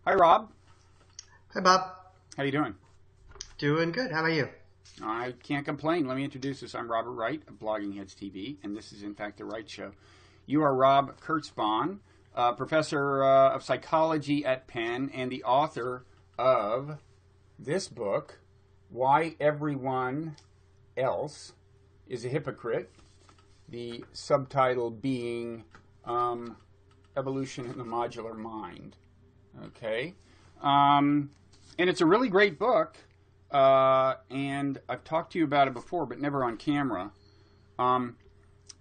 Hi, Rob. Hi, Bob. How you doing? Doing good. How about you? I can't complain. Let me introduce us. I'm Robert Wright of Blogging Heads TV, and this is, in fact, the Wright Show. You are Rob Kurzban, professor of psychology at Penn and the author of this book, Why Everyone Else is a Hypocrite, the subtitle being Evolution in the Modular Mind. Okay. And it's a really great book. And I've talked to you about it before, but never on camera. And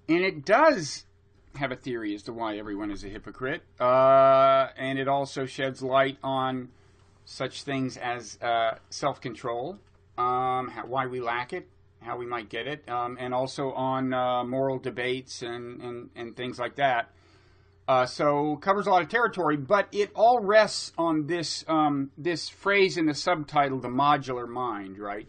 it does have a theory as to why everyone is a hypocrite. And it also sheds light on such things as self-control, why we lack it, how we might get it, and also on moral debates and things like that. So covers a lot of territory, but it all rests on this this phrase in the subtitle, the modular mind, right?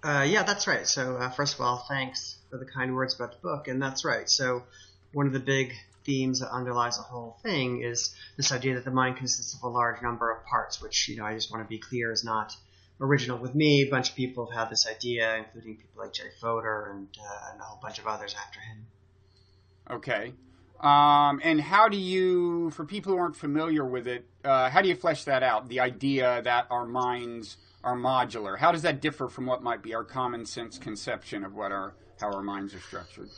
Yeah, that's right. So first of all, thanks for the kind words about the book, and that's right. So one of the big themes that underlies the whole thing is this idea that the mind consists of a large number of parts, which, I just want to be clear is not original with me. A bunch of people have had this idea, including people like Jerry Fodor and a whole bunch of others after him. Okay. And how do you, for people who aren't familiar with it, how do you flesh that out? The idea that our minds are modular. How does that differ from what might be our common sense conception of how our minds are structured?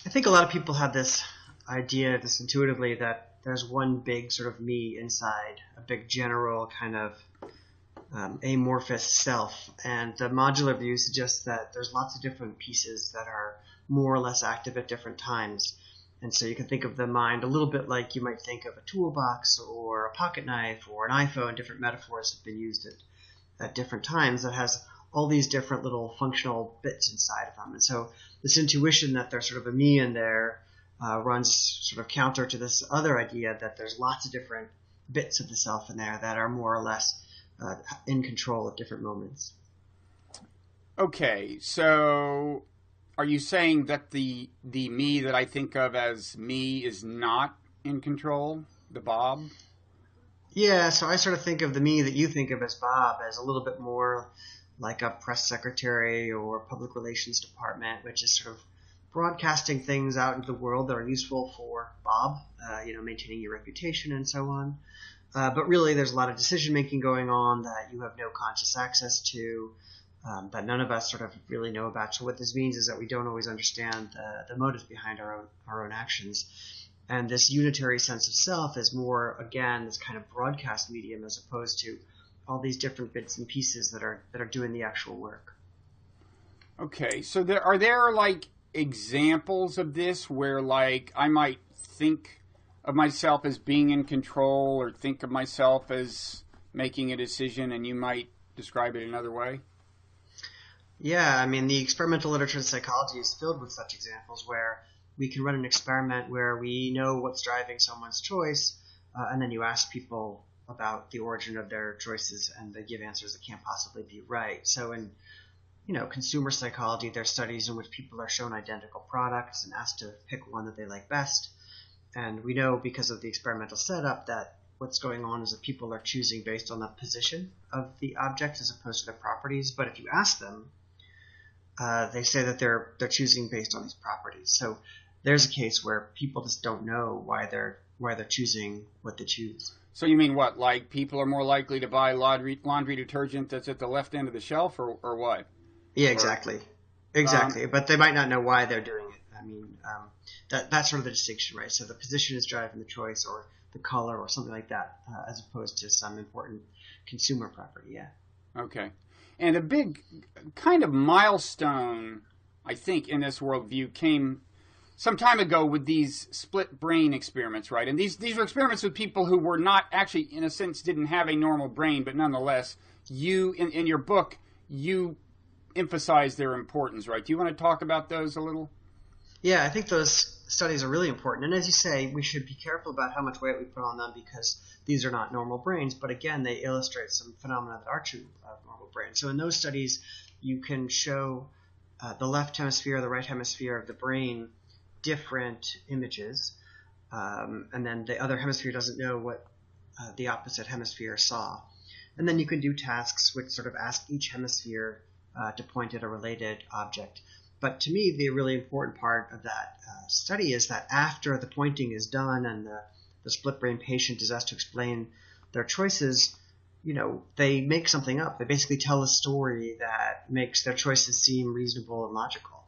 I think a lot of people have this idea, this intuitively, that there's one big sort of me inside, a big general kind of amorphous self. And the modular view suggests that there's lots of different pieces that are more or less active at different times. And so you can think of the mind a little bit like you might think of a toolbox or a pocket knife or an iPhone. Different metaphors have been used at different times that has all these different little functional bits inside of them. And so this intuition that there's sort of a me in there runs sort of counter to this other idea that there's lots of different bits of the self in there that are more or less in control at different moments. Okay, so are you saying that the me that I think of as me is not in control, the Bob? Yeah, so I sort of think of the me that you think of as Bob as a little bit more like a press secretary or public relations department, which is sort of broadcasting things out into the world that are useful for Bob, maintaining your reputation and so on. But really, there's a lot of decision-making going on that you have no conscious access to, that none of us sort of really know about. So what this means is that we don't always understand the motives behind our own actions. And this unitary sense of self is more, again, this kind of broadcast medium as opposed to all these different bits and pieces that are doing the actual work. Okay, so are there like examples of this where like I might think of myself as being in control or think of myself as making a decision and you might describe it another way? Yeah, I mean, the experimental literature in psychology is filled with such examples where we can run an experiment where we know what's driving someone's choice, and then you ask people about the origin of their choices, and they give answers that can't possibly be right. So in consumer psychology, there are studies in which people are shown identical products and asked to pick one that they like best. And we know because of the experimental setup that what's going on is that people are choosing based on the position of the object as opposed to their properties. But if you ask them, they say that they're choosing based on these properties. So there's a case where people just don't know why they're choosing what they choose. So you mean what? Like people are more likely to buy laundry detergent that's at the left end of the shelf, or what? Yeah, exactly. But they might not know why they're doing it. I mean, that's sort of the distinction, right? So the position is driving the choice, or the color, or something like that, as opposed to some important consumer property. Yeah. Okay. And a big kind of milestone, I think, in this worldview came some time ago with these split brain experiments, right? And these were experiments with people who were not actually, in a sense, didn't have a normal brain, but nonetheless, you, in your book, you emphasize their importance, right? Do you want to talk about those a little? Yeah, I think those studies are really important. And as you say, we should be careful about how much weight we put on them because these are not normal brains. But again, they illustrate some phenomena that are true of normal brains. So in those studies, you can show the left hemisphere, the right hemisphere of the brain different images, and then the other hemisphere doesn't know what the opposite hemisphere saw. And then you can do tasks which sort of ask each hemisphere to point at a related object. But to me, the really important part of that study is that after the pointing is done and the split brain patient is asked to explain their choices, they make something up. They basically tell a story that makes their choices seem reasonable and logical.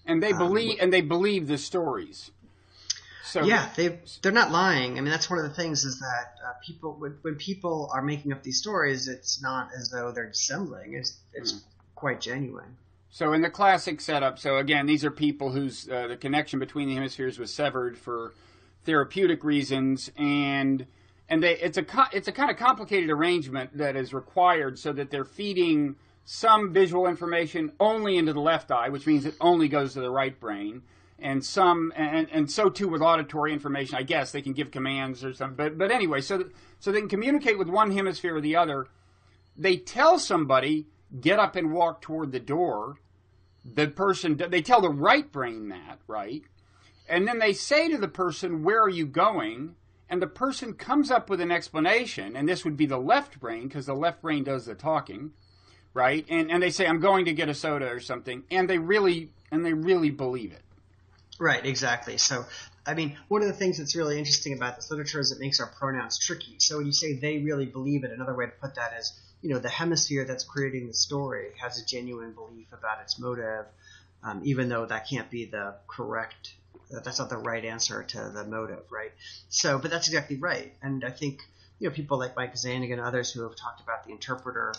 And they believe the stories. So yeah, they're not lying. I mean, that's one of the things is that when people are making up these stories, it's not as though they're dissembling. It's quite genuine. So in the classic setup, so again, these are people whose the connection between the hemispheres was severed for therapeutic reasons, and it's a kind of complicated arrangement that is required so that they're feeding some visual information only into the left eye, which means it only goes to the right brain, and so too with auditory information. I guess they can give commands or something, but anyway, so they can communicate with one hemisphere or the other. They tell somebody, get up and walk toward the door. They tell the right brain that, right? And then they say to the person, where are you going? And the person comes up with an explanation, and this would be the left brain, because the left brain does the talking, right? And they say, I'm going to get a soda or something, and they really believe it. Right, exactly. So, I mean, one of the things that's really interesting about this literature is it makes our pronouns tricky. So when you say they really believe it, another way to put that is, the hemisphere that's creating the story has a genuine belief about its motive, even though that can't be the correct, that's not the right answer to the motive, right? So, but that's exactly right. And I think, people like Mike Zanig and others who have talked about the interpreter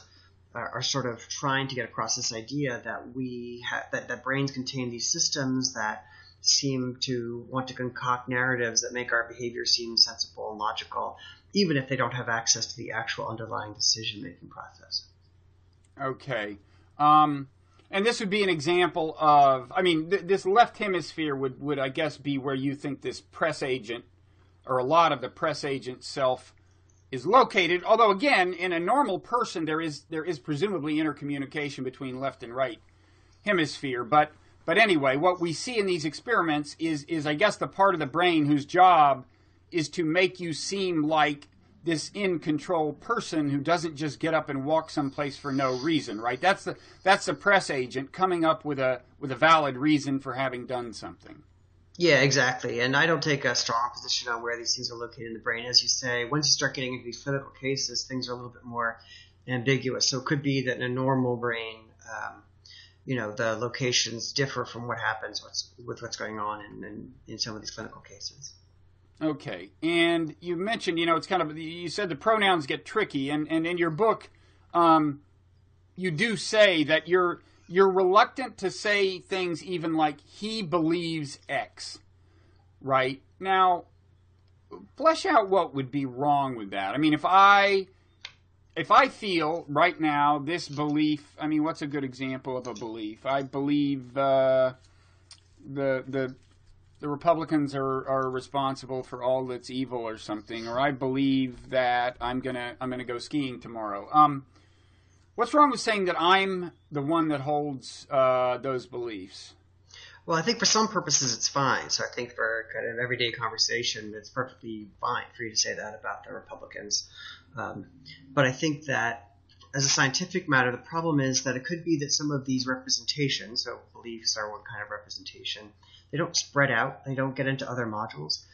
are sort of trying to get across this idea that that brains contain these systems that seem to want to concoct narratives that make our behavior seem sensible and logical, even if they don't have access to the actual underlying decision-making process. Okay. And this would be an example of, this left hemisphere would I guess, be where you think this press agent, or a lot of the press agent self, is located. Although, again, in a normal person, there is presumably intercommunication between left and right hemisphere. But anyway, what we see in these experiments is I guess, the part of the brain whose job is to make you seem like this in-control person who doesn't just get up and walk someplace for no reason, right? That's the press agent coming up with a valid reason for having done something. Yeah, exactly. And I don't take a strong position on where these things are located in the brain. As you say, once you start getting into these clinical cases, things are a little bit more ambiguous. So it could be that in a normal brain, the locations differ from what happens with what's going on in some of these clinical cases. Okay, and you mentioned, it's kind of, you said the pronouns get tricky, and in your book, you do say that you're reluctant to say things even like, he believes X, right? Now, flesh out what would be wrong with that. I mean, if I feel right now this belief, what's a good example of a belief? I believe the Republicans are responsible for all that's evil or something, or I believe that I'm gonna go skiing tomorrow. What's wrong with saying that I'm the one that holds those beliefs? Well, I think for some purposes it's fine. So I think for kind of everyday conversation, it's perfectly fine for you to say that about the Republicans. But I think that as a scientific matter, the problem is that it could be that some of these representations, so beliefs are one kind of representation, they don't spread out, they don't get into other modules.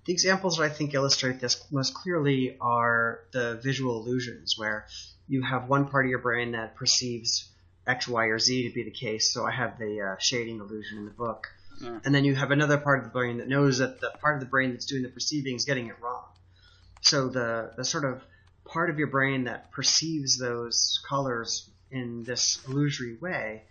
The examples that I think illustrate this most clearly are the visual illusions, where you have one part of your brain that perceives X, Y, or Z to be the case. So I have the shading illusion in the book. Yeah. And then you have another part of the brain that knows that the part of the brain that's doing the perceiving is getting it wrong. So the sort of part of your brain that perceives those colors in this illusory way,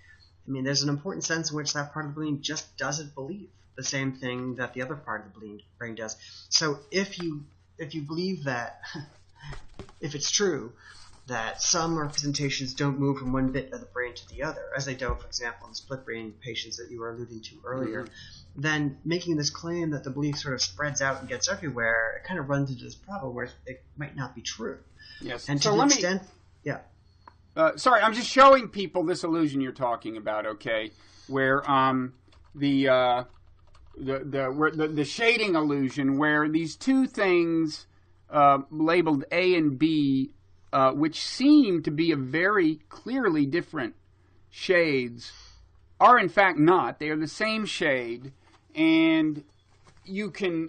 there's an important sense in which that part of the brain just doesn't believe the same thing that the other part of the brain does. So if you believe that, if it's true, that some representations don't move from one bit of the brain to the other, as they don't, for example, in the split brain patients that you were alluding to earlier, then making this claim that the belief sort of spreads out and gets everywhere, it kind of runs into this problem where it might not be true. Yes. And to the extent, yeah. Sorry, I'm just showing people this illusion you're talking about, okay, where the shading illusion, where these two things labeled A and B, which seem to be a very clearly different shades, are in fact not. They are the same shade, and you can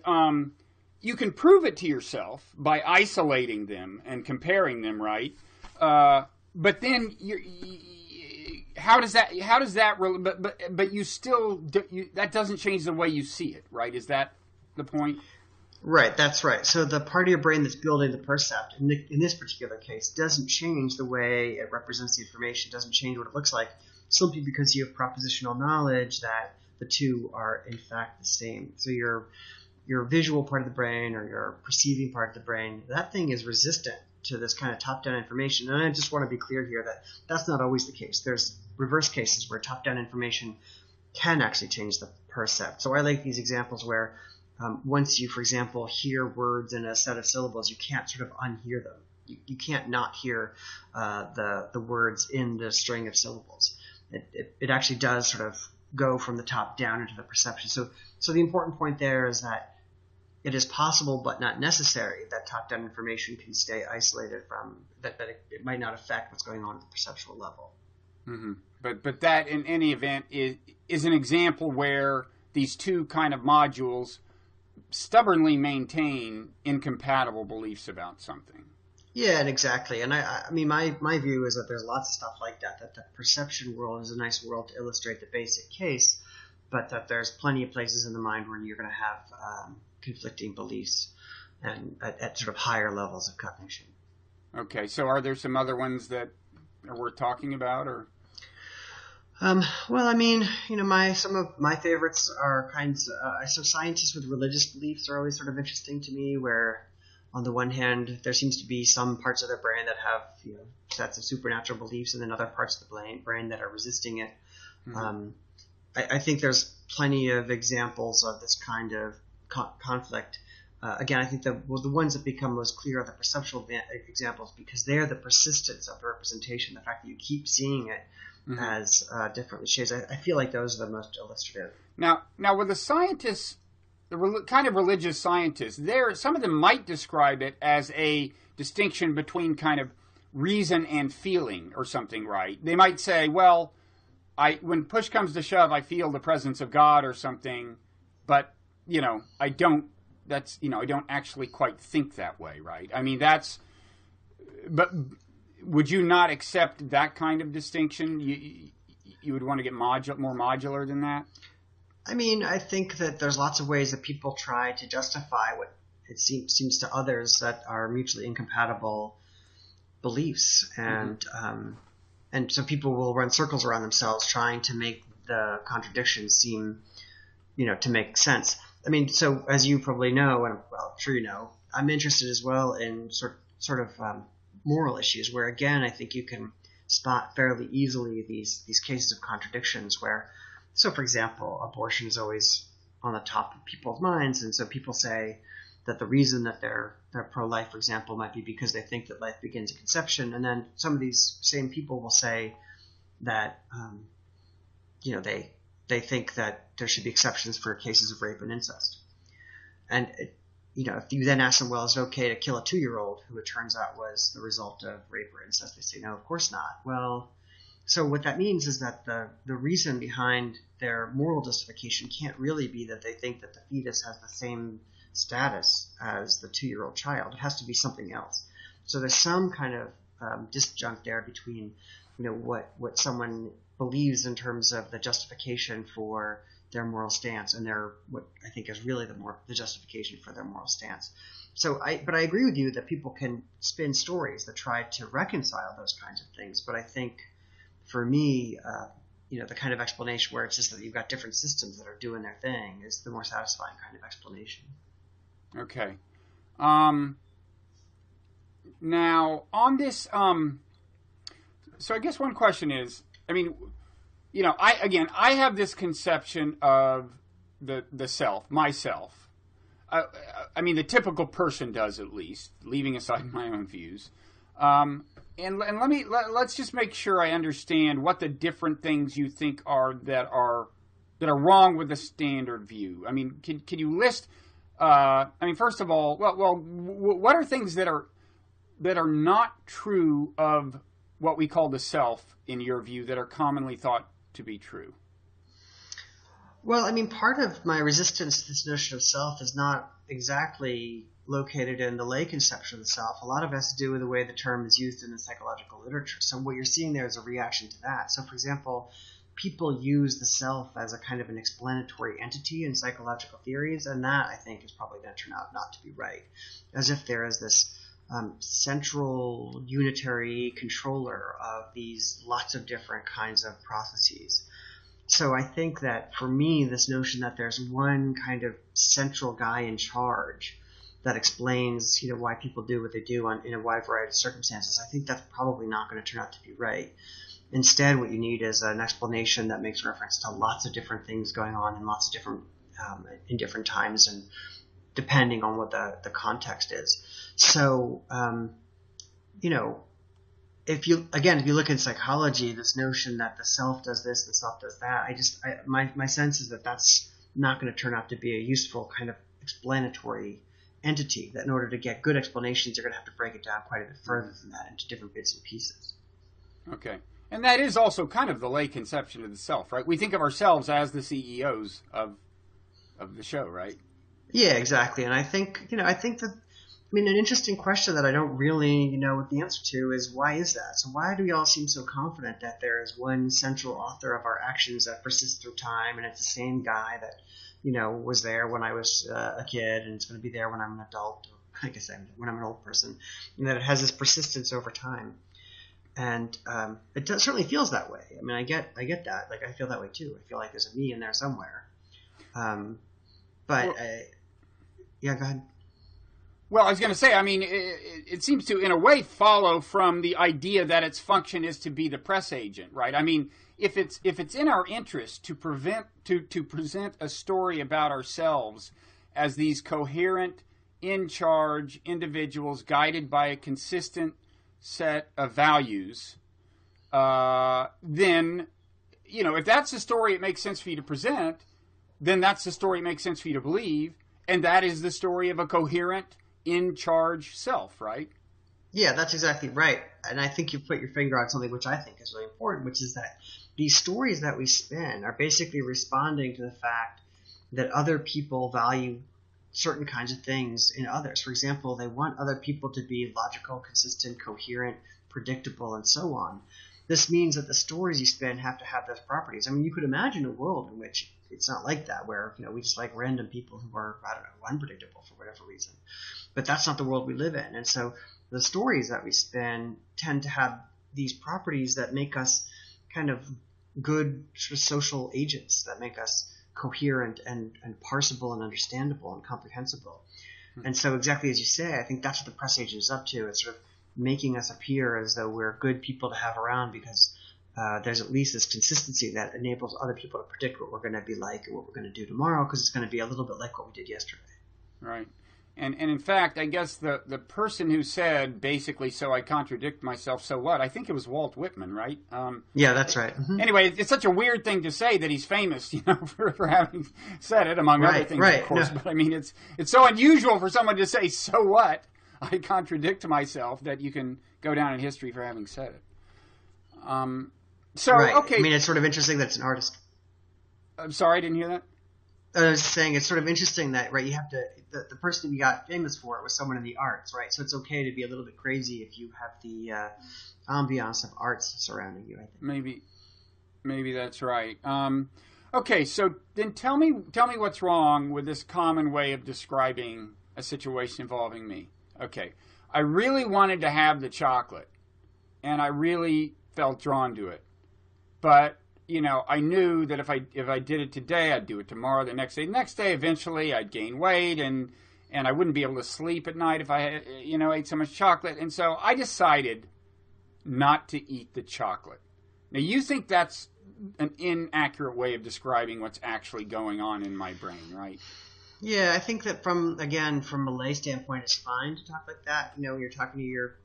prove it to yourself by isolating them and comparing them, right? But then how does that but you still that doesn't change the way you see it, right? Is that the point? Right, that's right. So the part of your brain that's building the percept, in this particular case, doesn't change the way it represents the information, doesn't change what it looks like, simply because you have propositional knowledge that the two are in fact the same. So your visual part of the brain, or your perceiving part of the brain, that thing is resistant to this kind of top-down information. And I just want to be clear here that that's not always the case. There's reverse cases where top-down information can actually change the percept. So I like these examples where once you, for example, hear words in a set of syllables, you can't sort of unhear them. You can't not hear the words in the string of syllables. It actually does sort of go from the top down into the perception. So the important point there is that it is possible, but not necessary, that top-down information can stay isolated from that. It might not affect what's going on at the perceptual level. Mm-hmm. But that, in any event, is an example where these two kind of modules stubbornly maintain incompatible beliefs about something. Yeah, and exactly. And I mean, my view is that there's lots of stuff like that the perception world is a nice world to illustrate the basic case, but that there's plenty of places in the mind where you're going to have conflicting beliefs and at sort of higher levels of cognition. Okay, so are there some other ones that are worth talking about, or? Well, I mean, some of my favorites are so scientists with religious beliefs are always sort of interesting to me, where on the one hand, there seems to be some parts of their brain that have, sets of supernatural beliefs, and then other parts of the brain that are resisting it. Mm-hmm. I think there's plenty of examples of this kind of conflict. Again, I think the ones that become most clear are the perceptual examples, because they're the persistence of the representation, the fact that you keep seeing it mm-hmm. as different shades. I feel like those are the most illustrative. Now with the scientists, the kind of religious scientists, some of them might describe it as a distinction between kind of reason and feeling or something, right? They might say, well, when push comes to shove, I feel the presence of God or something, but I don't actually quite think that way, right? I mean, but would you not accept that kind of distinction? You would want to get more modular than that? I mean, I think that there's lots of ways that people try to justify what it seems to others that are mutually incompatible beliefs. And mm-hmm. And so people will run circles around themselves trying to make the contradictions seem, to make sense. I mean, so as you probably know, and well, I'm sure you know, I'm interested as well in sort of moral issues, where again, I think you can spot fairly easily these cases of contradictions where, so for example, abortion is always on the top of people's minds, and so people say that the reason that they're pro-life, for example, might be because they think that life begins at conception, and then some of these same people will say that they think that there should be exceptions for cases of rape and incest. And if you then ask them, well, is it okay to kill a 2-year-old who it turns out was the result of rape or incest? They say, no, of course not. Well, so what that means is that the reason behind their moral justification can't really be that they think that the fetus has the same status as the 2-year-old child. It has to be something else. So there's some kind of disjunct there between what someone believes in terms of the justification for their moral stance and what I think is really the justification for their moral stance. But I agree with you that people can spin stories that try to reconcile those kinds of things. But I think for me, the kind of explanation where it's just that you've got different systems that are doing their thing is the more satisfying kind of explanation. Okay. Now on this, so I guess one question is, I mean, I have this conception of the self, myself. I mean, the typical person does, at least, leaving aside my own views. And let's just make sure I understand what the different things you think are wrong with the standard view. I mean, can you list I mean, first of all, what are things that are not true of what we call the self, in your view, that are commonly thought to be true? Well, I mean, part of my resistance to this notion of self is not exactly located in the lay conception of the self. A lot of it has to do with the way the term is used in the psychological literature. So what you're seeing there is a reaction to that. So, for example, people use the self as a kind of an explanatory entity in psychological theories, and that, I think, is probably going to turn out not to be right. As if there is this central unitary controller of these lots of different kinds of processes. So I think that for me, this notion that there's one kind of central guy in charge that explains, why people do what they do in a wide variety of circumstances, I think that's probably not going to turn out to be right. Instead, what you need is an explanation that makes reference to lots of different things going on in lots of different in different times, and depending on what the context is. So, if you look in psychology, this notion that the self does this, the self does that, my sense is that that's not going to turn out to be a useful kind of explanatory entity, that in order to get good explanations, you're going to have to break it down quite a bit further than that into different bits and pieces. Okay. And that is also kind of the lay conception of the self, right? We think of ourselves as the CEOs of the show, right? Yeah, exactly. And I think that, an interesting question that I don't really know what the answer to is, why is that? So why do we all seem so confident that there is one central author of our actions that persists through time, and it's the same guy that, was there when I was a kid, and it's going to be there when I'm an adult, or I guess when I'm an old person, and that it has this persistence over time. And it certainly feels that way. I mean, I get that. Like, I feel that way too. I feel like there's a me in there somewhere. Go ahead. Well, I was going to say, I mean, it seems to, in a way, follow from the idea that its function is to be the press agent, right? I mean, if it's in our interest to present a story about ourselves as these coherent, in-charge individuals guided by a consistent set of values, then, if that's the story it makes sense for you to present, then that's the story it makes sense for you to believe, and that is the story of a coherent, in-charge self, right? Yeah, that's exactly right. And I think you put your finger on something which I think is really important, which is that these stories that we spin are basically responding to the fact that other people value certain kinds of things in others. For example, they want other people to be logical, consistent, coherent, predictable, and so on. This means that the stories you spin have to have those properties. I mean, you could imagine a world in which it's not like that, where we just like random people who are, unpredictable for whatever reason. But that's not the world we live in. And so the stories that we spin tend to have these properties that make us kind of good social agents, that make us coherent and parsable and understandable and comprehensible. And so exactly as you say, I think that's what the press agent is up to. It's sort of making us appear as though we're good people to have around because there's at least this consistency that enables other people to predict what we're going to be like and what we're going to do tomorrow, because it's going to be a little bit like what we did yesterday. Right. And in fact, I guess the person who said, basically, so I contradict myself, so what? I think it was Walt Whitman, right? Yeah, that's right. Mm-hmm. Anyway, it's such a weird thing to say that he's famous, for having said it, among other things, of course. No. But I mean, it's so unusual for someone to say, so what? I contradict myself, that you can go down in history for having said it. Okay. I mean, it's sort of interesting that it's an artist. I'm sorry, I didn't hear that. I was saying it's sort of interesting that, right, you have to, the person you got famous for it was someone in the arts, right? So it's okay to be a little bit crazy if you have the ambiance of arts surrounding you, I think. Maybe that's right. Okay, so then tell me what's wrong with this common way of describing a situation involving me. Okay, I really wanted to have the chocolate, and I really felt drawn to it, but I knew that if I did it today, I'd do it tomorrow, the next day. The next day, eventually, I'd gain weight, and I wouldn't be able to sleep at night if I ate so much chocolate. And so I decided not to eat the chocolate. Now, you think that's an inaccurate way of describing what's actually going on in my brain, right? Yeah, I think that from a lay standpoint, it's fine to talk like that. When you're talking to your,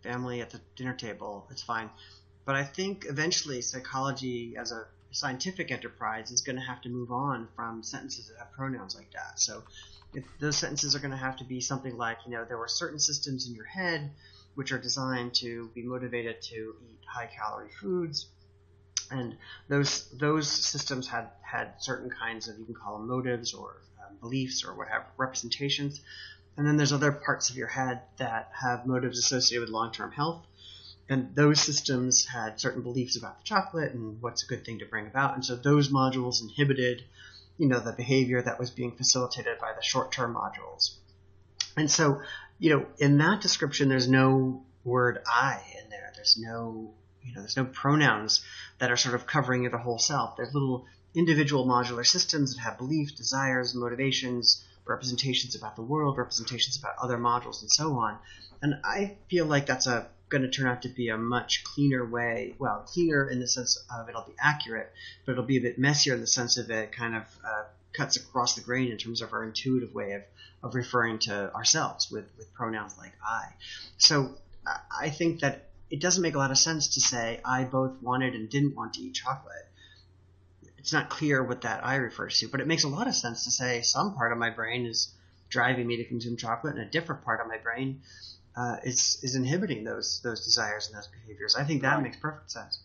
family at the dinner table, it's fine. But I think eventually psychology as a scientific enterprise is going to have to move on from sentences that have pronouns like that. So if those sentences are going to have to be something like, there were certain systems in your head which are designed to be motivated to eat high-calorie foods, and those systems had certain kinds of, you can call them motives or beliefs or whatever, representations. And then there's other parts of your head that have motives associated with long-term health. And those systems had certain beliefs about the chocolate and what's a good thing to bring about. And so those modules inhibited, the behavior that was being facilitated by the short-term modules. And so, in that description, there's no word I in there. There's no pronouns that are sort of covering the whole self. There's little individual modular systems that have beliefs, desires, motivations, representations about the world, representations about other modules, and so on. And I feel like that's going to turn out to be a much cleaner way. Well, cleaner in the sense of it'll be accurate, but it'll be a bit messier in the sense of it kind of cuts across the grain in terms of our intuitive way of referring to ourselves with pronouns like I. So I think that it doesn't make a lot of sense to say I both wanted and didn't want to eat chocolate. It's not clear what that I refers to, but it makes a lot of sense to say some part of my brain is driving me to consume chocolate and a different part of my brain is inhibiting those desires and those behaviors. I think that makes perfect sense.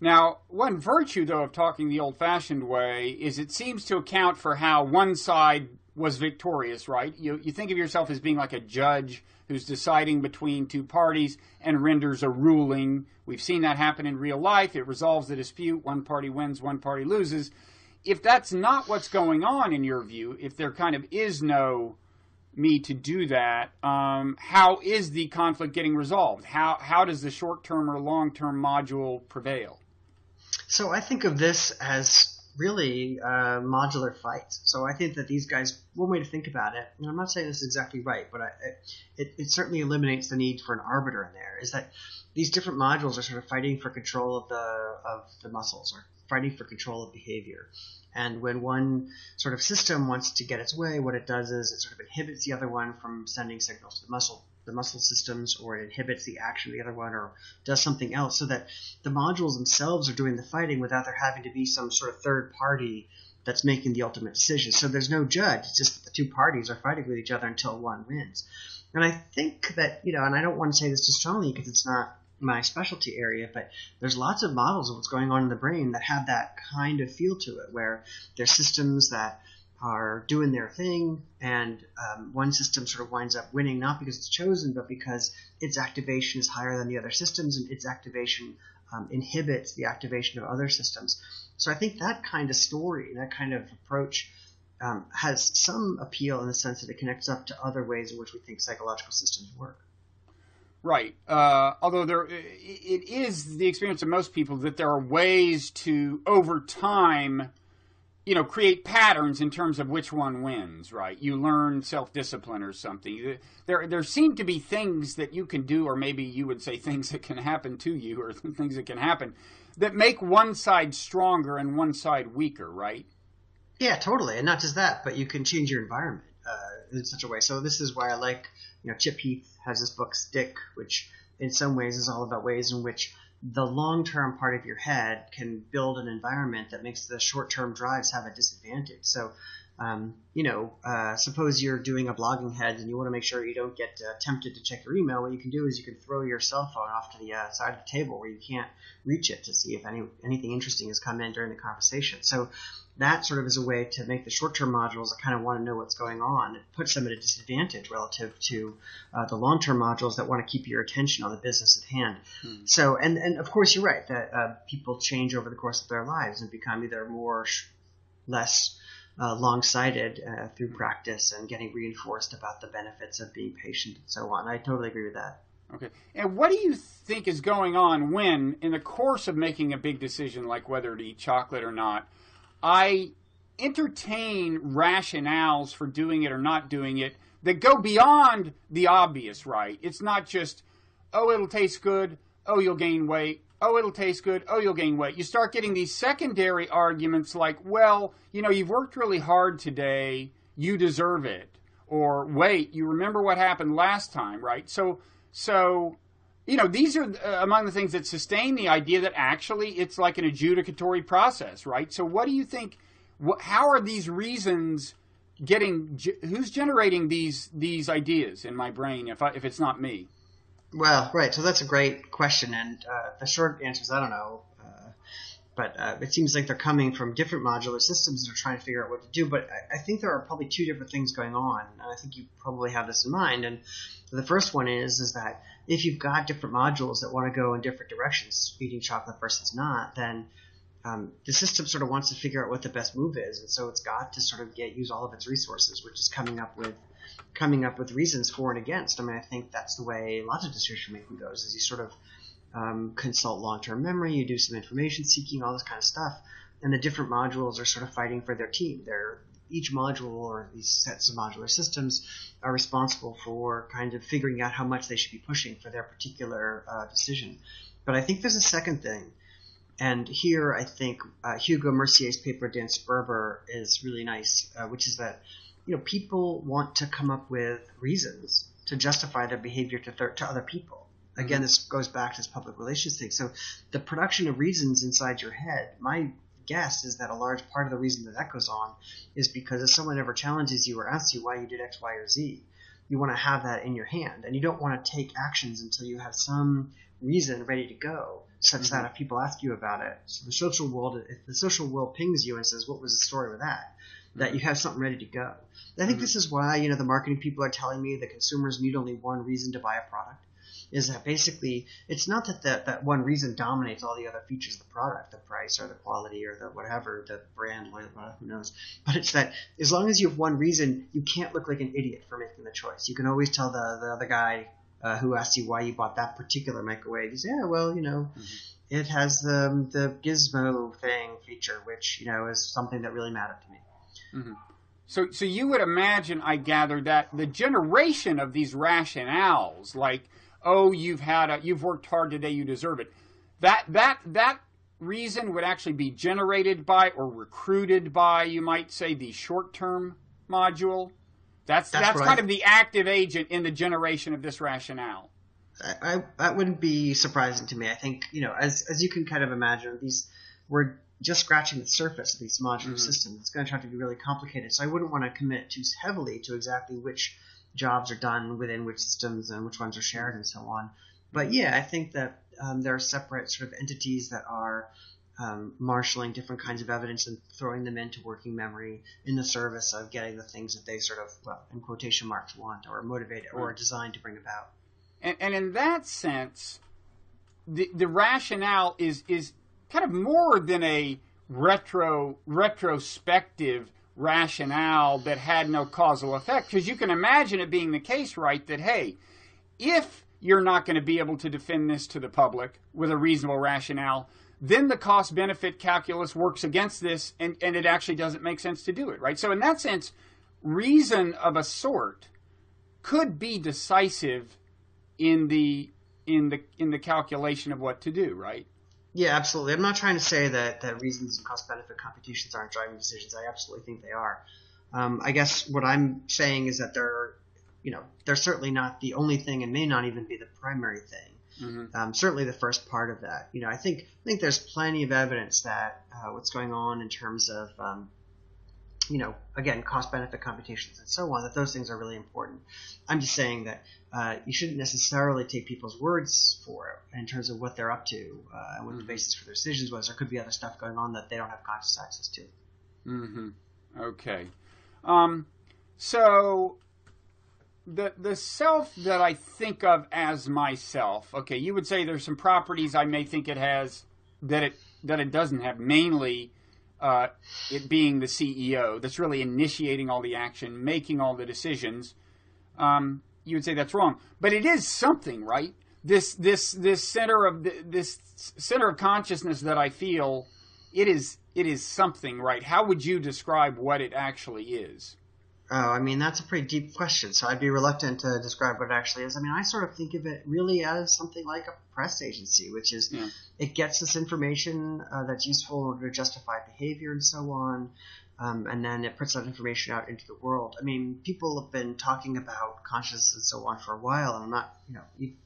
Now, one virtue, though, of talking the old-fashioned way is it seems to account for how one side was victorious, right? You think of yourself as being like a judge who's deciding between two parties and renders a ruling. We've seen that happen in real life. It resolves the dispute. One party wins, one party loses. If that's not what's going on in your view, if there kind of is no me to do that, how is the conflict getting resolved? How does the short-term or long-term module prevail? So I think of this as really modular fights. So I think that these guys, one way to think about it, and I'm not saying this is exactly right, but it certainly eliminates the need for an arbiter in there, is that these different modules are sort of fighting for control of the muscles, or fighting for control of behavior. And when one sort of system wants to get its way, what it does is it sort of inhibits the other one from sending signals to the muscle systems, or it inhibits the action of the other one, or does something else, so that the modules themselves are doing the fighting without there having to be some sort of third party that's making the ultimate decision. So there's no judge. It's just that the two parties are fighting with each other until one wins. And I think that, and I don't want to say this too strongly because it's not my specialty area, but there's lots of models of what's going on in the brain that have that kind of feel to it, where there's systems that are doing their thing, and one system sort of winds up winning, not because it's chosen, but because its activation is higher than the other systems, and its activation inhibits the activation of other systems. So I think that kind of story, that kind of approach has some appeal in the sense that it connects up to other ways in which we think psychological systems work. Right. Although it is the experience of most people that there are ways to, over time, create patterns in terms of which one wins, right? You learn self-discipline or something. There seem to be things that you can do, or maybe you would say things that can happen to you, or things that can happen, that make one side stronger and one side weaker, right? Yeah, totally. And not just that, but you can change your environment in such a way. So this is why I like, Chip Heath has this book, Stick, which in some ways is all about ways in which the long-term part of your head can build an environment that makes the short-term drives have a disadvantage. So, suppose you're doing a blogging head and you want to make sure you don't get tempted to check your email. What you can do is you can throw your cell phone off to the side of the table where you can't reach it to see if anything interesting has come in during the conversation. So that sort of is a way to make the short-term modules that kind of want to know what's going on. It puts them at a disadvantage relative to the long-term modules that want to keep your attention on the business at hand. So, and of course, you're right that people change over the course of their lives and become either more, less long-sighted through practice and getting reinforced about the benefits of being patient and so on. I totally agree with that. Okay. And what do you think is going on when, in the course of making a big decision like whether to eat chocolate or not, I entertain rationales for doing it or not doing it that go beyond the obvious, right? It's not just, oh, it'll taste good, oh, you'll gain weight, oh, it'll taste good, oh, you'll gain weight. You start getting these secondary arguments like, well, you've worked really hard today, you deserve it. Or, wait, you remember what happened last time, right? So these are among the things that sustain the idea that actually it's like an adjudicatory process, right? So what do you think, how are these reasons who's generating these ideas in my brain if it's not me? Well, right. So that's a great question. And the short answer is I don't know. But it seems like they're coming from different modular systems that are trying to figure out what to do. But I think there are probably two different things going on. And I think you probably have this in mind. And the first one is that if you've got different modules that want to go in different directions, eating chocolate versus not, then the system sort of wants to figure out what the best move is. And so it's got to sort of use all of its resources, which is coming up with reasons for and against. I mean, I think that's the way lots of decision making goes, is you sort of consult long-term memory, you do some information seeking, all this kind of stuff, and the different modules are sort of fighting for their team. Each module or these sets of modular systems are responsible for kind of figuring out how much they should be pushing for their particular decision. But I think there's a second thing, and here I think Hugo Mercier's paper against Sperber is really nice, which is that people want to come up with reasons to justify their behavior to other people. Again, this goes back to this public relations thing. So the production of reasons inside your head, my guess is that a large part of the reason that goes on is because if someone ever challenges you or asks you why you did X, Y, or Z, you want to have that in your hand. And you don't want to take actions until you have some reason ready to go, such that if people ask you about it, so if the social world pings you and says, what was the story with that you have something ready to go. And I think this is why, the marketing people are telling me that consumers need only one reason to buy a product. Is that basically it's not that one reason dominates all the other features of the product, the price or the quality or the whatever, the brand, who knows. But it's that as long as you have one reason, you can't look like an idiot for making the choice. You can always tell the other guy who asks you why you bought that particular microwave. You say, yeah, well, it has the gizmo thing feature, which, is something that really mattered to me. Mm-hmm. So you would imagine, I gather, that the generation of these rationales, like, oh, you've worked hard today, you deserve it. That reason would actually be generated by or recruited by, you might say, the short-term module. That's kind of the active agent in the generation of this rationale. That wouldn't be surprising to me. I think, as you can kind of imagine, we're just scratching the surface of these modular systems. It's going to try to be really complicated. So I wouldn't want to commit too heavily to exactly which jobs are done within which systems and which ones are shared and so on. But yeah, I think that there are separate sort of entities that are marshaling different kinds of evidence and throwing them into working memory in the service of getting the things that they sort of, well, in quotation marks, want or motivate or are designed to bring about. And in that sense, the rationale is kind of more than a retrospective rationale that had no causal effect, because you can imagine it being the case, right, that, hey, if you're not going to be able to defend this to the public with a reasonable rationale, then the cost-benefit calculus works against this, and it actually doesn't make sense to do it, right? So in that sense, reason of a sort could be decisive in the calculation of what to do, right? Yeah, absolutely. I'm not trying to say that reasons and cost-benefit computations aren't driving decisions. I absolutely think they are. I guess what I'm saying is that they're certainly not the only thing and may not even be the primary thing. Certainly the first part of that. I think there's plenty of evidence that what's going on in terms of again, cost-benefit computations and so on, that those things are really important. I'm just saying that you shouldn't necessarily take people's words for it in terms of what they're up to and what the basis for their decisions was. There could be other stuff going on that they don't have conscious access to. Okay. So the self that I think of as myself, okay, you would say there's some properties I may think it has that it doesn't have, mainly it being the CEO that's really initiating all the action, making all the decisions. You would say that's wrong, but it is something, right? This center of consciousness that I feel, it is something, right? How would you describe what it actually is? Oh, I mean, that's a pretty deep question, so I'd be reluctant to describe what it actually is. I mean, I sort of think of it really as something like a press agency, which is it gets this information that's useful in order to justify behavior and so on, and then it puts that information out into the world. I mean, people have been talking about consciousness and so on for a while, and I'm not,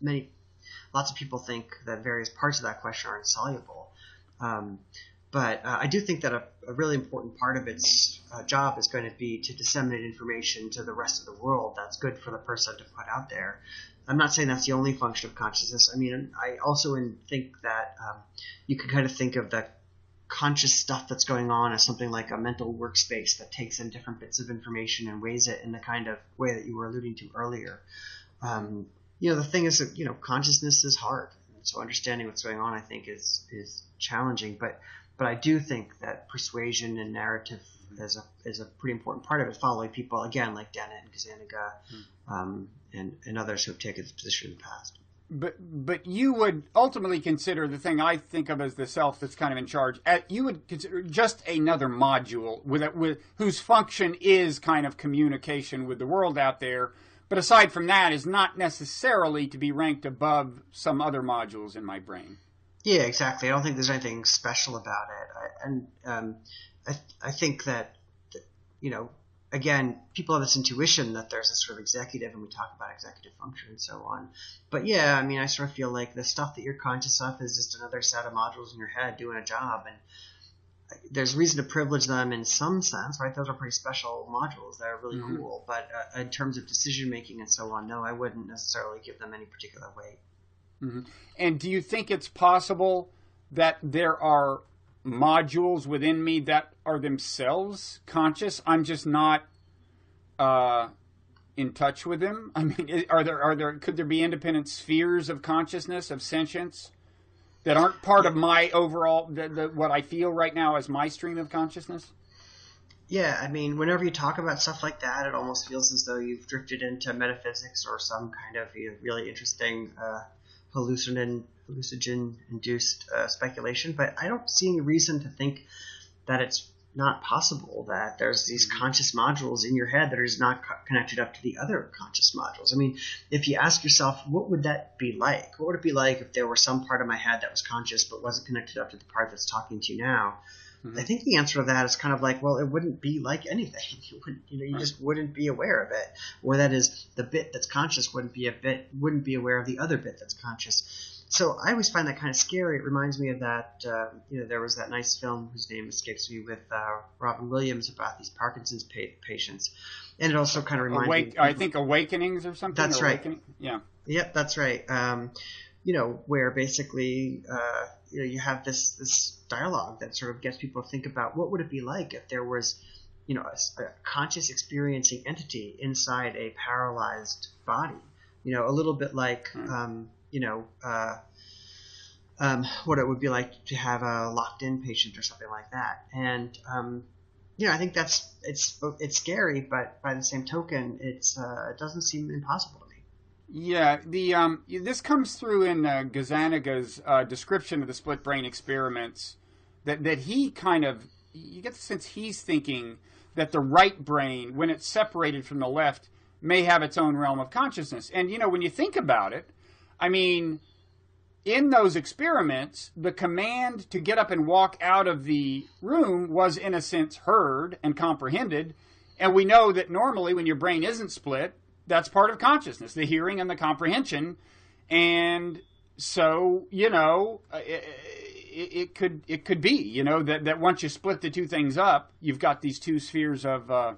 many lots of people think that various parts of that question are insoluble. But I do think that a really important part of its job is going to be to disseminate information to the rest of the world that's good for the person to put out there. I'm not saying that's the only function of consciousness. I mean, I also think that you can kind of think of the conscious stuff that's going on as something like a mental workspace that takes in different bits of information and weighs it in the kind of way that you were alluding to earlier. The thing is that, consciousness is hard. So understanding what's going on, I think, is challenging. But I do think that persuasion and narrative is a pretty important part of it, following people, again, like Dennett and Gazzaniga, and others who have taken this position in the past. But you would ultimately consider the thing I think of as the self that's kind of in charge, you would consider just another module with whose function is kind of communication with the world out there, but aside from that is not necessarily to be ranked above some other modules in my brain. Yeah, exactly. I don't think there's anything special about it. I think that, again, people have this intuition that there's a sort of executive, and we talk about executive function and so on. But yeah, I mean, I sort of feel like the stuff that you're conscious of is just another set of modules in your head doing a job, and there's reason to privilege them in some sense, right? Those are pretty special modules that are really cool. But in terms of decision making and so on, no, I wouldn't necessarily give them any particular weight. Mm-hmm. And do you think it's possible that there are modules within me that are themselves conscious? I'm just not in touch with them. I mean, could there be independent spheres of consciousness, of sentience, that aren't part of my overall what I feel right now as my stream of consciousness? Yeah, I mean, whenever you talk about stuff like that, it almost feels as though you've drifted into metaphysics or some kind of really interesting hallucinogen-induced speculation. But I don't see any reason to think that it's not possible that there's these conscious modules in your head that are just not connected up to the other conscious modules. I mean, if you ask yourself, what would that be like? What would it be like if there were some part of my head that was conscious but wasn't connected up to the part that's talking to you now? I think the answer to that is kind of like, well, it wouldn't be like anything. You just wouldn't be aware of it. Or that is, the bit that's conscious wouldn't be aware of the other bit that's conscious. So I always find that kind of scary. It reminds me of that, there was that nice film whose name escapes me with Robin Williams about these Parkinson's patients. And it also kind of reminds me. I think Awakenings or something. That's right. Yeah. Yep, that's right. Where basically, you have this dialogue that sort of gets people to think about what would it be like if there was, a conscious experiencing entity inside a paralyzed body. A little bit like, what it would be like to have a locked-in patient or something like that. And I think it's scary, but by the same token, it doesn't seem impossible to me. Yeah, this comes through in Gazzaniga's description of the split brain experiments. That he kind of, you get the sense he's thinking that the right brain, when it's separated from the left, may have its own realm of consciousness. And when you think about it, I mean, in those experiments, the command to get up and walk out of the room was, in a sense, heard and comprehended. And we know that normally when your brain isn't split, that's part of consciousness, the hearing and the comprehension. And so, it could be, that once you split the two things up, you've got these two spheres of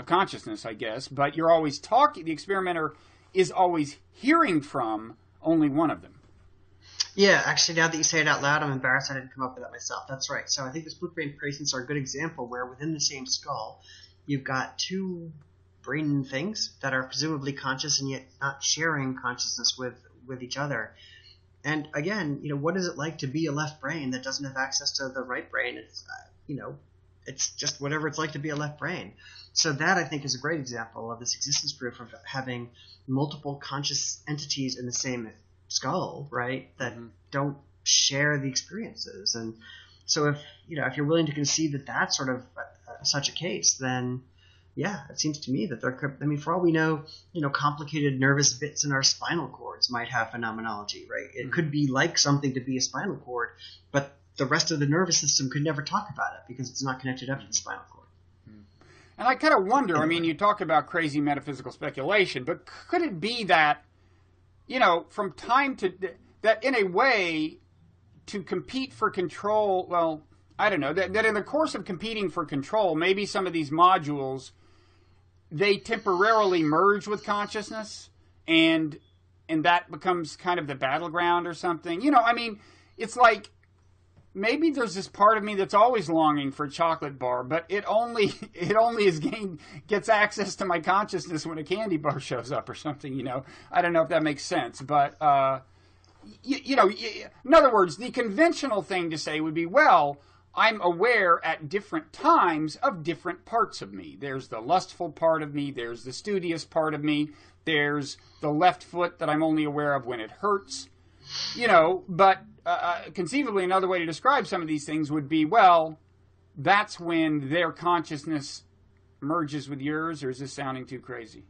consciousness, I guess. But you're always talking, the experimenter is always hearing from only one of them. Yeah, actually, now that you say it out loud, I'm embarrassed I didn't come up with that myself. That's right. So I think the split brain patients are a good example where within the same skull, you've got two brain things that are presumably conscious and yet not sharing consciousness with each other. And again, what is it like to be a left brain that doesn't have access to the right brain? It's, it's just whatever it's like to be a left brain. So that, I think, is a great example of this existence proof of having multiple conscious entities in the same skull, right, that don't share the experiences. And so if you're willing to concede that that's sort of such a case, then yeah, it seems to me that there could, for all we know, complicated nervous bits in our spinal cords might have phenomenology, right? It could be like something to be a spinal cord, but the rest of the nervous system could never talk about it because it's not connected up to the spinal cord. And I kind of wonder, you talk about crazy metaphysical speculation, but could it be that, from time to that in a way to compete for control. Well, I don't know that in the course of competing for control, maybe some of these modules, they temporarily merge with consciousness, and that becomes kind of the battleground or something. It's like maybe there's this part of me that's always longing for a chocolate bar, but it only gets access to my consciousness when a candy bar shows up or something. I don't know if that makes sense, but in other words, the conventional thing to say would be, well, I'm aware at different times of different parts of me. There's the lustful part of me. There's the studious part of me. There's the left foot that I'm only aware of when it hurts. But conceivably another way to describe some of these things would be, well, that's when their consciousness merges with yours, or is this sounding too crazy?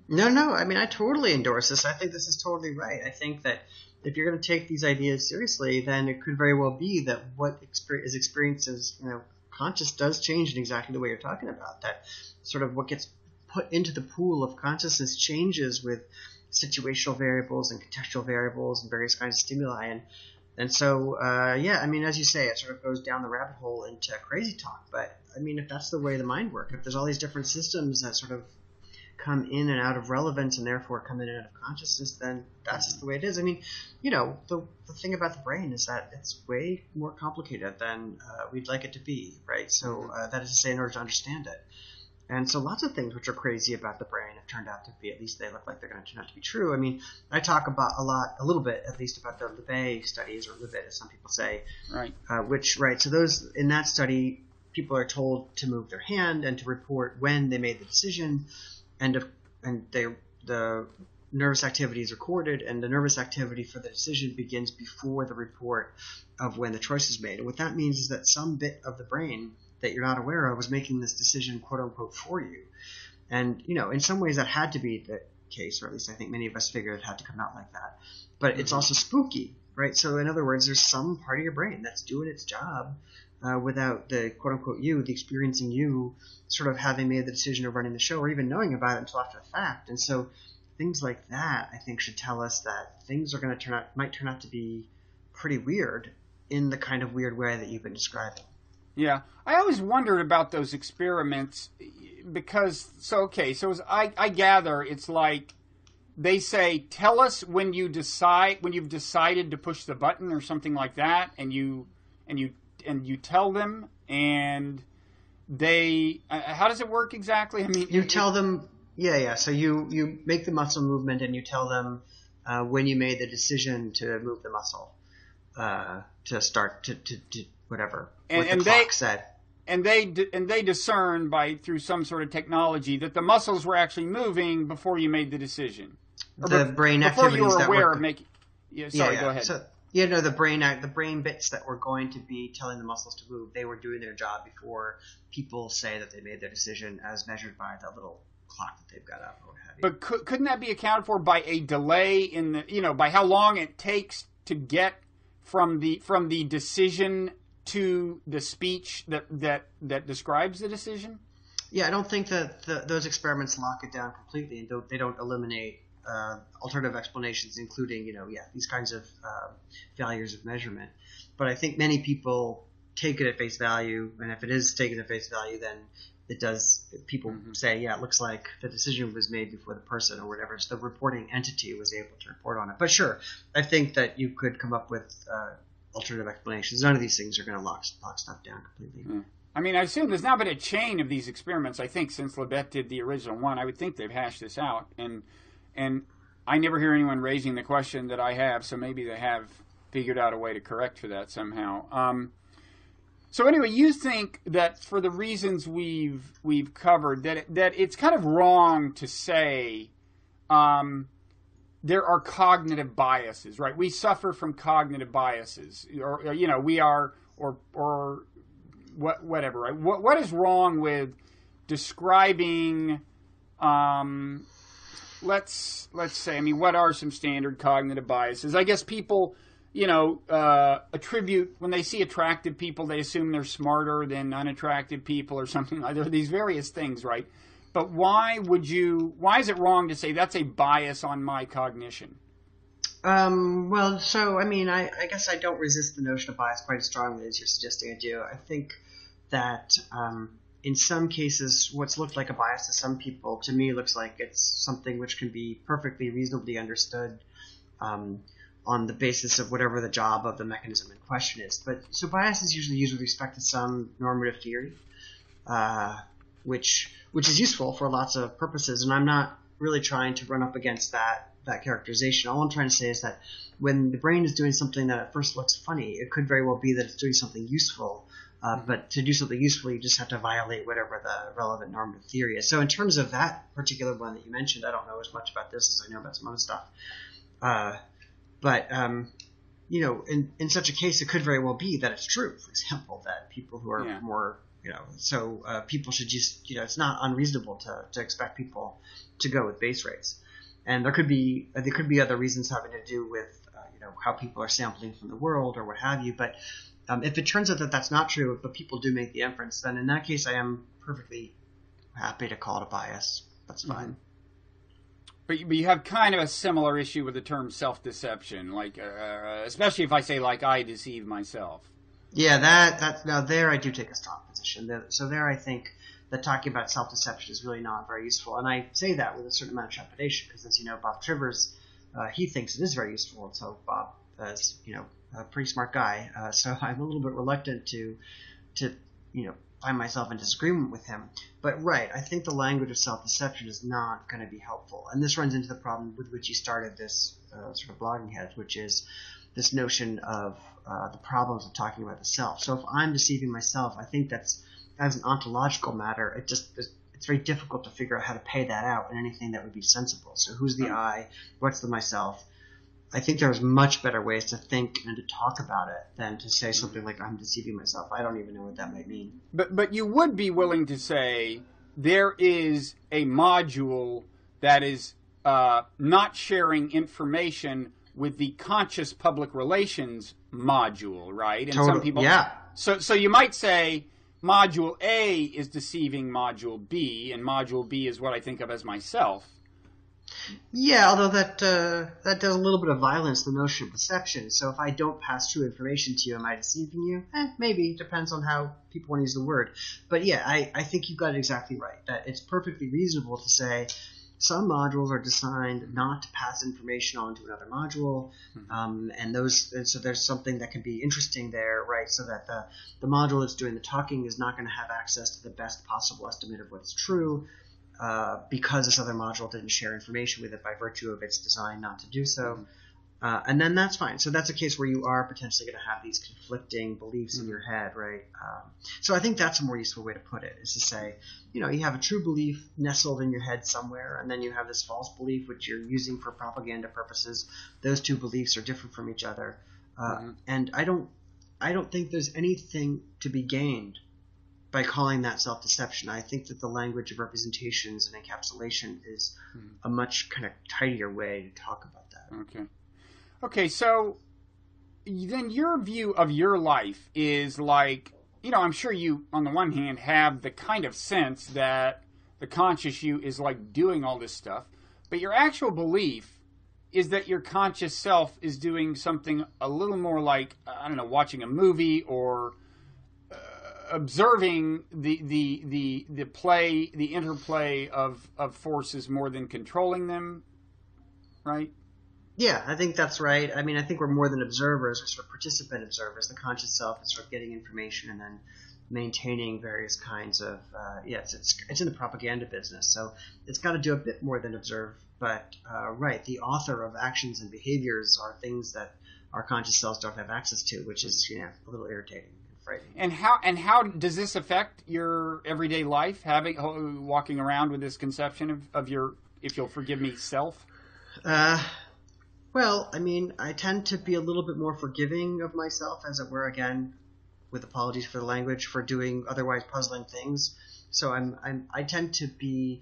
No. I mean, I totally endorse this. I think this is totally right. I think that if you're going to take these ideas seriously, then it could very well be that what is experienced as conscious does change in exactly the way you're talking about. That sort of what gets put into the pool of consciousness changes with situational variables and contextual variables and various kinds of stimuli. And so, as you say, it sort of goes down the rabbit hole into crazy talk. But, if that's the way the mind works, if there's all these different systems that sort of come in and out of relevance and therefore come in and out of consciousness, then that's just the way it is. The thing about the brain is that it's way more complicated than we'd like it to be, right? So that is to say, in order to understand it. And so lots of things which are crazy about the brain have turned out to be, at least they look like they're going to turn out to be true. I talk about a little bit, at least about the Libet studies, or Libet as some people say. Right. So those, in that study, people are told to move their hand and to report when they made the decision, and the nervous activity is recorded, and the nervous activity for the decision begins before the report of when the choice is made. And what that means is that some bit of the brain that you're not aware of was making this decision, quote unquote, for you. And, in some ways that had to be the case, or at least I think many of us figured it had to come out like that. But it's also spooky, right? So in other words, there's some part of your brain that's doing its job without the, quote unquote, you, the experiencing you, sort of having made the decision of running the show or even knowing about it until after the fact. And so things like that, I think, should tell us that things are going to might turn out to be pretty weird in the kind of weird way that you've been describing. Yeah, I always wondered about those experiments because, as I gather, it's like they say, tell us when you've decided to push the button or something like that, and you tell them, and they, how does it work exactly? You tell them, so you make the muscle movement and you tell them when you made the decision to move the muscle, to start to whatever. And the clock said. And they discern through some sort of technology that the muscles were actually moving before you made the decision. The brain before activities you were that aware were of making. Yeah, sorry, go ahead. So, the brain bits that were going to be telling the muscles to move, they were doing their job before people say that they made their decision, as measured by that little clock that they've got up or what have you. But couldn't that be accounted for by a delay in the by how long it takes to get from the decision to the speech that describes the decision? Yeah, I don't think that those experiments lock it down completely, and they don't eliminate alternative explanations, including these kinds of failures of measurement. But I think many people take it at face value, and if it is taken at face value, then it does. People say, it looks like the decision was made before the person or whatever. So the reporting entity was able to report on it. But sure, I think that you could come up with alternative explanations. None of these things are going to lock stuff down completely. I assume there's now been a chain of these experiments, I think, since Libet did the original one. I would think they've hashed this out. And I never hear anyone raising the question that I have, so maybe they have figured out a way to correct for that somehow. So anyway, you think that for the reasons we've covered, that it's kind of wrong to say there are cognitive biases, right? We suffer from cognitive biases, or we are, or whatever, right? What is wrong with describing? Let's say, what are some standard cognitive biases? I guess people, attribute, when they see attractive people, they assume they're smarter than unattractive people or something like that. There are these various things, right? But why is it wrong to say that's a bias on my cognition? Well, so, I mean, I guess I don't resist the notion of bias quite as strongly as you're suggesting I do. I think that in some cases, what's looked like a bias to some people, to me, looks like it's something which can be perfectly reasonably understood on the basis of whatever the job of the mechanism in question is. But so bias is usually used with respect to some normative theory, which is useful for lots of purposes, and I'm not really trying to run up against that characterization. All I'm trying to say is that when the brain is doing something that at first looks funny, it could very well be that it's doing something useful. But to do something useful, you just have to violate whatever the relevant normative theory is. So in terms of that particular one that you mentioned, I don't know as much about this as I know about some other stuff. But in such a case, it could very well be that it's true, for example, that people who are more, people should just, it's not unreasonable to expect people to go with base rates. And there could be other reasons having to do with, how people are sampling from the world or what have you. But if it turns out that that's not true, but people do make the inference, then in that case, I am perfectly happy to call it a bias. That's fine. Mm-hmm. But you have kind of a similar issue with the term self-deception, like especially if I say, like, I deceive myself. Yeah, that now there I do take a strong position. So there I think that talking about self-deception is really not very useful. And I say that with a certain amount of trepidation because, as you know, Bob Trivers, he thinks it is very useful. And so Bob is, a pretty smart guy. So I'm a little bit reluctant to find myself in disagreement with him. But right, I think the language of self-deception is not going to be helpful. And this runs into the problem with which you started this sort of blogging heads, which is this notion of the problems of talking about the self. So if I'm deceiving myself, I think that's, as an ontological matter, it's very difficult to figure out how to pay that out in anything that would be sensible. So who's the I? What's the myself? I think there's much better ways to think and to talk about it than to say something like I'm deceiving myself. I don't even know what that might mean. But you would be willing to say there is a module that is not sharing information with the conscious public relations module, right? And some people, yeah. So you might say module A is deceiving module B, and module B is what I think of as myself. Yeah, although that does a little bit of violence to the notion of deception. So if I don't pass true information to you, am I deceiving you? Maybe. It depends on how people want to use the word. But yeah, I think you've got it exactly right. That it's perfectly reasonable to say some modules are designed not to pass information on to another module, and so there's something that can be interesting there, right? So that the module that's doing the talking is not going to have access to the best possible estimate of what's true, because this other module didn't share information with it by virtue of its design not to do so. And then that's fine. So that's a case where you are potentially going to have these conflicting beliefs in your head, right? So I think that's a more useful way to put it, is to say, you have a true belief nestled in your head somewhere, and then you have this false belief which you're using for propaganda purposes. Those two beliefs are different from each other. And I don't think there's anything to be gained by calling that self-deception. I think that the language of representations and encapsulation is a much kind of tidier way to talk about that. Okay, so then your view of your life is like, I'm sure you, on the one hand, have the kind of sense that the conscious you is like doing all this stuff, but your actual belief is that your conscious self is doing something a little more like, I don't know, watching a movie or observing the play, the interplay of forces more than controlling them, right? Yeah, I think that's right. I mean, I think we're more than observers. We're sort of participant observers. The conscious self is sort of getting information and then maintaining various kinds of it's in the propaganda business, so it's got to do a bit more than observe. But right, the author of actions and behaviors are things that our conscious selves don't have access to, which is a little irritating and frightening. And how does this affect your everyday life? Walking around with this conception of your, if you'll forgive me, self. Well, I mean, I tend to be a little bit more forgiving of myself, as it were, again, with apologies for the language, for doing otherwise puzzling things. So I tend to be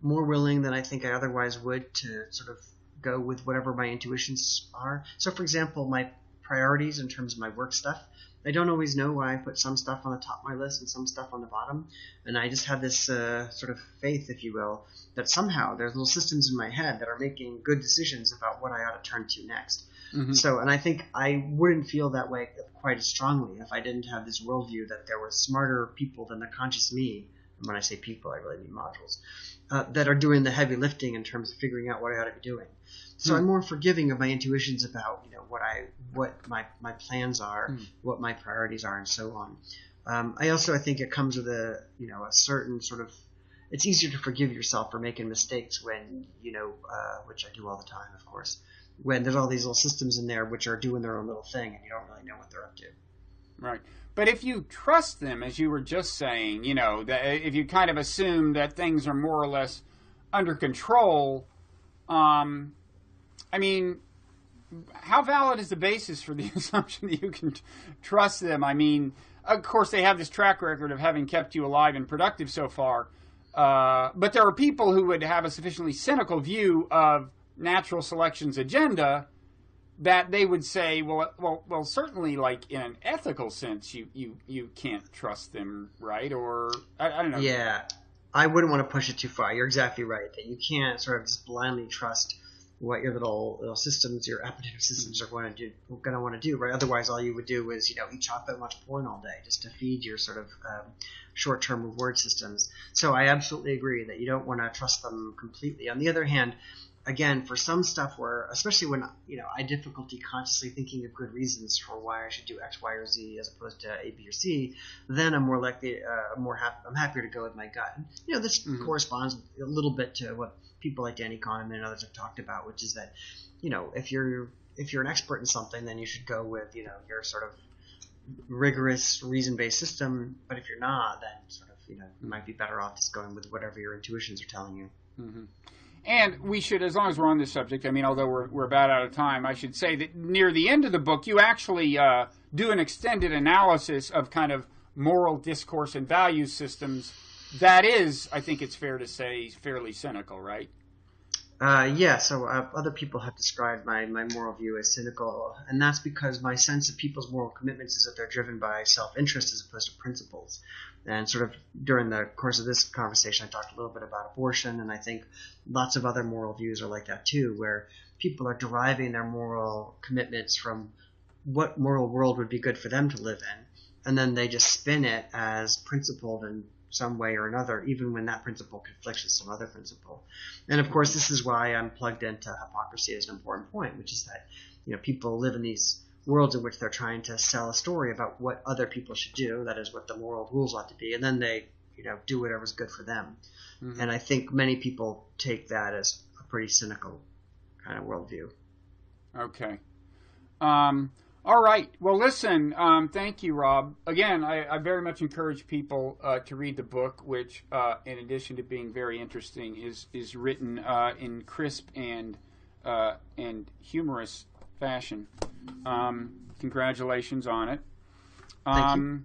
more willing than I think I otherwise would to sort of go with whatever my intuitions are. So, for example, my priorities in terms of my work stuff. I don't always know why I put some stuff on the top of my list and some stuff on the bottom. And I just have this sort of faith, if you will, that somehow there's little systems in my head that are making good decisions about what I ought to turn to next. Mm-hmm. So, and I think I wouldn't feel that way quite as strongly if I didn't have this worldview that there were smarter people than the conscious me. And when I say people, I really mean modules, that are doing the heavy lifting in terms of figuring out what I ought to be doing. So I'm more forgiving of my intuitions about, you know, what my plans are, what my priorities are, and so on. I think it comes with a certain sort of, it's easier to forgive yourself for making mistakes when, which I do all the time, of course, when there's all these little systems in there which are doing their own little thing and you don't really know what they're up to. Right. But if you trust them, as you were just saying, that if you kind of assume that things are more or less under control, I mean, how valid is the basis for the assumption that you can trust them? I mean, of course, they have this track record of having kept you alive and productive so far. But there are people who would have a sufficiently cynical view of natural selection's agenda that they would say, well, certainly, like in an ethical sense, you can't trust them, right? Or I don't know. Yeah, I wouldn't want to push it too far. You're exactly right that you can't sort of just blindly trust what your little systems, your appetitive systems are going to want to do, right? Otherwise, all you would do is eat chocolate and watch porn all day just to feed your sort of short-term reward systems. So I absolutely agree that you don't want to trust them completely. On the other hand, again, for some stuff where, especially when I have difficulty consciously thinking of good reasons for why I should do X, Y, or Z as opposed to A, B, or C, then I'm more likely, I'm happier to go with my gut. And, this corresponds a little bit to what people like Danny Kahneman and others have talked about, which is that, if you're an expert in something, then you should go with your sort of rigorous reason-based system. But if you're not, then sort of you might be better off just going with whatever your intuitions are telling you. Mm-hmm. And we should, as long as we're on this subject, I mean, although we're about out of time, I should say that near the end of the book, you actually do an extended analysis of kind of moral discourse and value systems. That is, I think it's fair to say, fairly cynical, right? Yeah, so other people have described my moral view as cynical, and that's because my sense of people's moral commitments is that they're driven by self-interest as opposed to principles. And sort of during the course of this conversation, I talked a little bit about abortion, and I think lots of other moral views are like that too, where people are deriving their moral commitments from what moral world would be good for them to live in, and then they just spin it as principled in some way or another, even when that principle conflicts with some other principle. And of course, this is why I'm plugged into hypocrisy as an important point, which is that people live in these worlds in which they're trying to sell a story about what other people should do, that is what the moral rules ought to be, and then they do whatever's good for them. Mm-hmm. And I think many people take that as a pretty cynical kind of worldview. Okay. All right. Well, listen, thank you, Rob. Again, I very much encourage people to read the book, which, in addition to being very interesting, is written in crisp and humorous fashion. Congratulations on it. Thank you.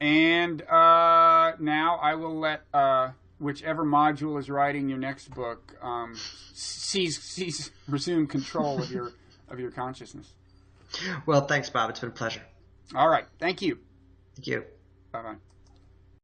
And now I will let whichever module is writing your next book resume control of your consciousness. Well, thanks, Bob. It's been a pleasure. All right. Thank you. Thank you. Bye-bye.